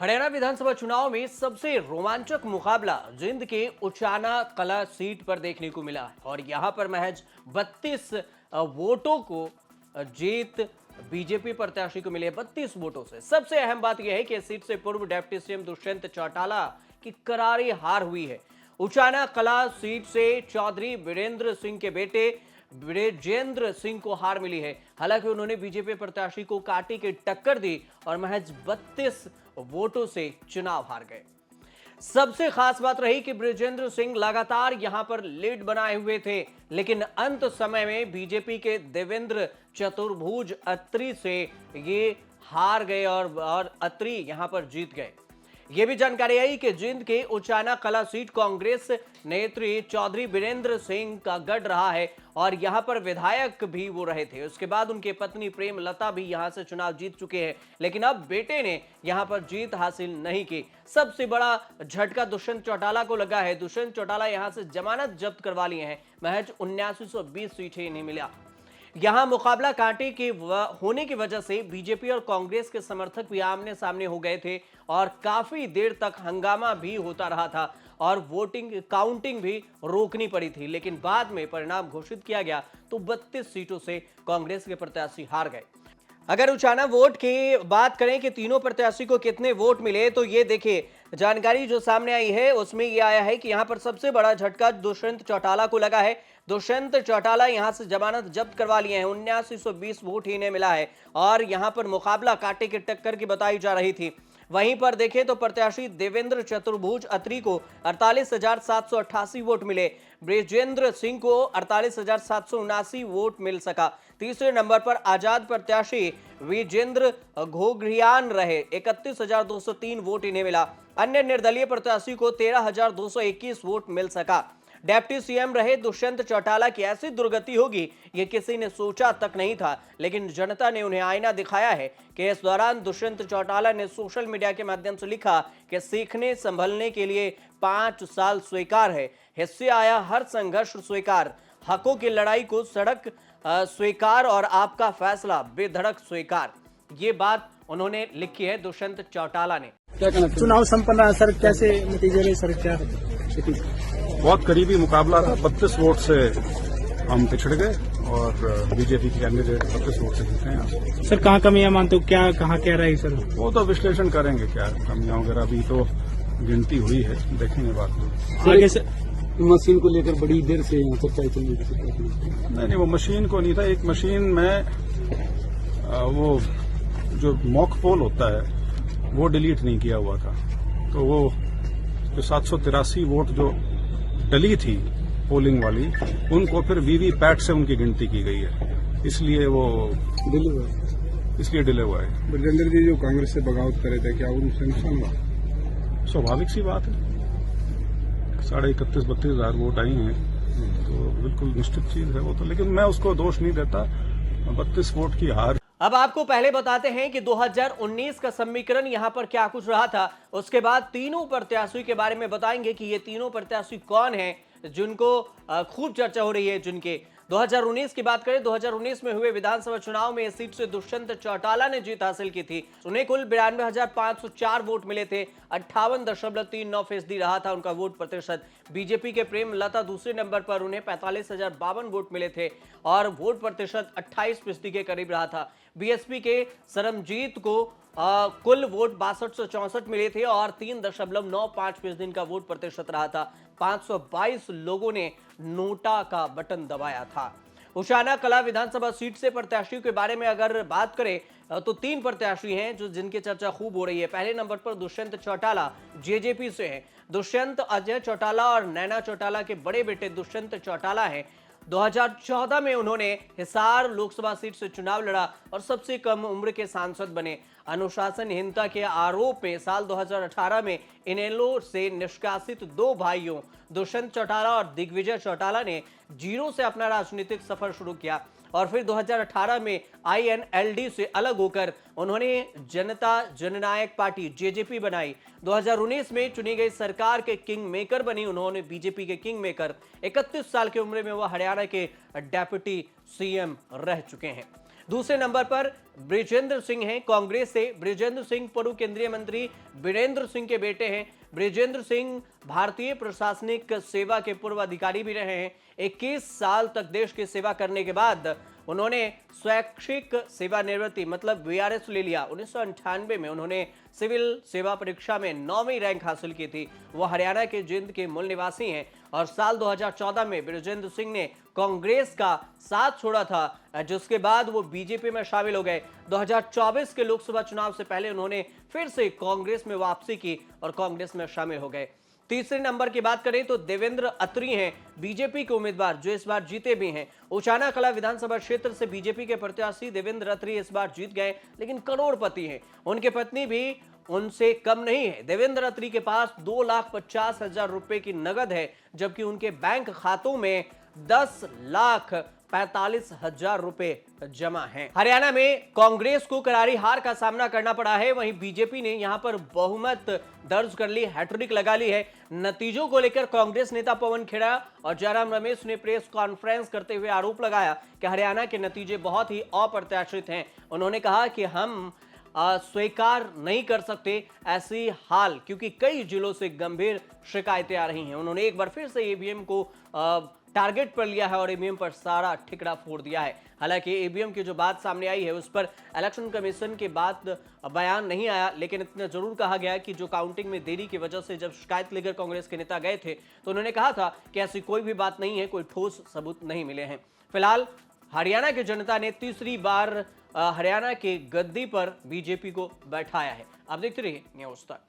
हरियाणा विधानसभा चुनाव में सबसे रोमांचक मुकाबला जिंद के उचाना कला सीट पर देखने को मिला और यहां पर महज 32 वोटों को जीत बीजेपी प्रत्याशी को मिले 32 वोटों से। सबसे अहम बात यह है कि इस सीट से पूर्व डिप्टी सीएम दुष्यंत चौटाला की करारी हार हुई है। उचाना कला सीट से चौधरी वीरेंद्र सिंह के बेटे ब्रिजेंद्र सिंह को हार मिली है। हालांकि उन्होंने बीजेपी प्रत्याशी को काटी की टक्कर दी और महज 32 वोटों से चुनाव हार गए। सबसे खास बात रही कि ब्रिजेंद्र सिंह लगातार यहां पर लीड बनाए हुए थे, लेकिन अंत समय में बीजेपी के देवेंद्र चतुर्भुज अत्री से ये हार गए और अत्री यहां पर जीत गए। यह भी जानकारी आई कि जिंद के उचाना कला सीट कांग्रेस नेत्री चौधरी वीरेंद्र सिंह का गढ़ रहा है और यहां पर विधायक भी वो रहे थे। उसके बाद उनके पत्नी प्रेम लता भी यहां से चुनाव जीत चुके हैं, लेकिन अब बेटे ने यहां पर जीत हासिल नहीं की। सबसे बड़ा झटका दुष्यंत चौटाला को लगा है। दुष्यंत चौटाला यहां से जमानत जब्त करवा लिए हैं। महज 7920 सीटें इन्हें मिला। यहां मुकाबला कांटे के होने की वजह से बीजेपी और कांग्रेस के समर्थक भी आमने सामने हो गए थे और काफी देर तक हंगामा भी होता रहा था और वोटिंग काउंटिंग भी रोकनी पड़ी थी। लेकिन बाद में परिणाम घोषित किया गया तो 32 सीटों से कांग्रेस के प्रत्याशी हार गए। अगर उचाना वोट की बात करें कि तीनों प्रत्याशी को कितने वोट मिले, तो ये देखिए जानकारी जो सामने आई है उसमें ये आया है कि यहां पर सबसे बड़ा झटका दुष्यंत चौटाला को लगा है। दुष्यंत चौटाला यहां से जमानत जब्त करवा लिए हैं। 7920 वोट ही इन्हें मिला है और यहां पर मुकाबला कांटे की टक्कर की बताई जा रही थी। वहीं पर देखें तो प्रत्याशी देवेंद्र चतुर्भुज अत्री को 48,788 वोट मिले। ब्रिजेंद्र सिंह को 48,779 वोट मिल सका। तीसरे नंबर पर आजाद प्रत्याशी विजेंद्र घोघरियान रहे। 31,203 वोट इन्हें मिला। अन्य निर्दलीय प्रत्याशी को 13,221 वोट मिल सका। डिप्टी सीएम रहे दुष्यंत चौटाला की ऐसी दुर्गति होगी ये किसी ने सोचा तक नहीं था, लेकिन जनता ने उन्हें आईना दिखाया है कि इस दौरान दुष्यंत चौटाला ने सोशल मीडिया के माध्यम से लिखा कि सीखने संभलने के लिए 5 साल स्वीकार है, हिस्से आया हर संघर्ष स्वीकार, हकों की लड़ाई को सड़क स्वीकार और आपका फैसला बेधड़क स्वीकार। ये बात उन्होंने लिखी है दुष्यंत चौटाला ने। क्या कहना चुनाव संपन्न है सर, कैसे नतीजे रहे सर? क्या बहुत करीबी मुकाबला था। 32 वोट से हम पिछड़ गए और बीजेपी के कैंडिडेट 32 वोट से जीते हैं। सर कहाँ कमियां मानते हो, क्या कहाँ क्या रही सर? वो तो विश्लेषण करेंगे क्या कमियां वगैरह, अभी तो गिनती हुई है, देखेंगे बात में। आगे सर मशीन को लेकर बड़ी देर से यहाँ चर्चा चल रही थी। नहीं, वो मशीन को नहीं था। एक मशीन में वो जो मॉक पोल होता है वो डिलीट नहीं किया हुआ था, तो वो जो 783 वोट जो डली थी पोलिंग वाली, उनको फिर वीवीपैट से उनकी गिनती की गई है, इसलिए वो डिले हुआ है। ब्रिजेंद्र जी जो कांग्रेस से बगावत करे थे, क्या उनसे नुकसान हुआ? स्वाभाविक सी बात है। 31,000-32 हजार वोट आई हैं, तो बिल्कुल निश्चित चीज है वो तो, लेकिन मैं उसको दोष नहीं देता। 32 वोट की हार। अब आपको पहले बताते हैं कि 2019 का समीकरण यहां पर क्या कुछ रहा था। उसके बाद तीनों प्रत्याशी के बारे में बताएंगे कि ये तीनों प्रत्याशी कौन हैं जिनको खूब चर्चा हो रही है। जिनके 2019 की बात करें, 2019 में हुए विधानसभा चुनाव में इस सीट से दुष्यंत चौटाला ने जीत हासिल की थी। उन्हें कुल 92,504 वोट मिले थे। 58.39% रहा था उनका वोट प्रतिशत। बीजेपी के प्रेम लता दूसरे नंबर पर, उन्हें 45,052 वोट मिले थे और वोट प्रतिशत 28% के करीब रहा था। बीएसपी के सरमजीत को कुल वोट 6264 मिले थे और 3.95% का वोट प्रतिशत रहा था। 522 लोगों ने नोटा का बटन दबाया था। उचाना कला विधानसभा सीट से प्रत्याशियों के बारे में अगर बात करें तो 3 प्रत्याशी हैं जो जिनकी चर्चा खूब हो रही है। पहले नंबर पर दुष्यंत चौटाला जेजेपी से हैं। दुष्यंत अजय चौटाला और नैना चौटाला के बड़े बेटे दुष्यंत चौटाला हैं। 2014 में उन्होंने हिसार लोकसभा सीट से चुनाव लड़ा और सबसे कम उम्र के सांसद बने। अनुशासनहीनता के आरोप में साल 2018 में इनेलो से निष्कासित 2 भाइयों दुष्यंत चौटाला और दिग्विजय चौटाला ने जीरो से अपना राजनीतिक सफर शुरू किया और फिर 2018 में आईएनएलडी से अलग होकर उन्होंने जनता जननायक पार्टी जेजेपी बनाई। 2019 में चुनी गई सरकार के किंग मेकर बनी उन्होंने, बीजेपी के किंग मेकर। 31 साल की उम्र में वह हरियाणा के डेप्यूटी सीएम रह चुके हैं। दूसरे नंबर पर बृजेंद्र सिंह हैं कांग्रेस से। बृजेंद्र सिंह पूर्व केंद्रीय मंत्री वीरेंद्र सिंह के बेटे हैं। बृजेंद्र सिंह भारतीय प्रशासनिक सेवा के पूर्व अधिकारी भी रहे हैं। 21 साल तक देश की सेवा करने के बाद उन्होंने स्वैच्छिक सेवानिवृत्ति मतलब वीआरएस ले लिया। 1998 में उन्होंने सिविल सेवा परीक्षा में 9वीं रैंक हासिल की थी। वो हरियाणा के जींद के मूल निवासी हैं और साल 2014 में बृजेंद्र सिंह ने कांग्रेस का साथ छोड़ा था, जिसके बाद वो बीजेपी में शामिल हो गए। 2024 के लोकसभा चुनाव से पहले उन्होंने फिर से कांग्रेस में वापसी की और कांग्रेस में शामिल हो गए। तीसरे नंबर की बात करें तो देवेंद्र अत्री हैं बीजेपी के उम्मीदवार, जो इस बार जीते भी हैं। उचाना कला विधानसभा क्षेत्र से बीजेपी के प्रत्याशी देवेंद्र अत्री इस बार जीत गए, लेकिन करोड़पति हैं। उनके पत्नी भी उनसे कम नहीं है। देवेंद्र अत्री के पास 2,50,000 रुपए की नगद है, जबकि उनके बैंक खातों में 10,45,000 रुपए जमा हैं। हरियाणा में कांग्रेस को करारी हार का सामना करना पड़ा है। वहीं बीजेपी ने यहां पर बहुमत दर्ज कर ली, हैट्रिक लगा ली है। नतीजों को लेकर कांग्रेस नेता पवन खेड़ा और जयराम रमेश ने प्रेस कॉन्फ्रेंस करते हुए आरोप लगाया कि हरियाणा के नतीजे बहुत ही अप्रत्याशित हैं। उन्होंने कहा कि हम स्वीकार नहीं कर सकते ऐसी हाल, क्योंकि कई जिलों से गंभीर शिकायतें आ रही हैं। उन्होंने एक बार फिर से ईवीएम को टारगेट पर लिया है और ईवीएम पर सारा ठिकरा फोड़ दिया है। हालांकि ईवीएम की जो बात सामने आई है उस पर इलेक्शन कमीशन के बाद बयान नहीं आया, लेकिन इतना जरूर कहा गया कि जो काउंटिंग में देरी की वजह से जब शिकायत लेकर कांग्रेस के नेता गए थे तो उन्होंने कहा था कि ऐसी कोई भी बात नहीं है, कोई ठोस सबूत नहीं मिले हैं। फिलहाल हरियाणा की जनता ने तीसरी बार हरियाणा के गद्दी पर बीजेपी को बैठाया है। आप देखते रहिए न्यूज़ तक।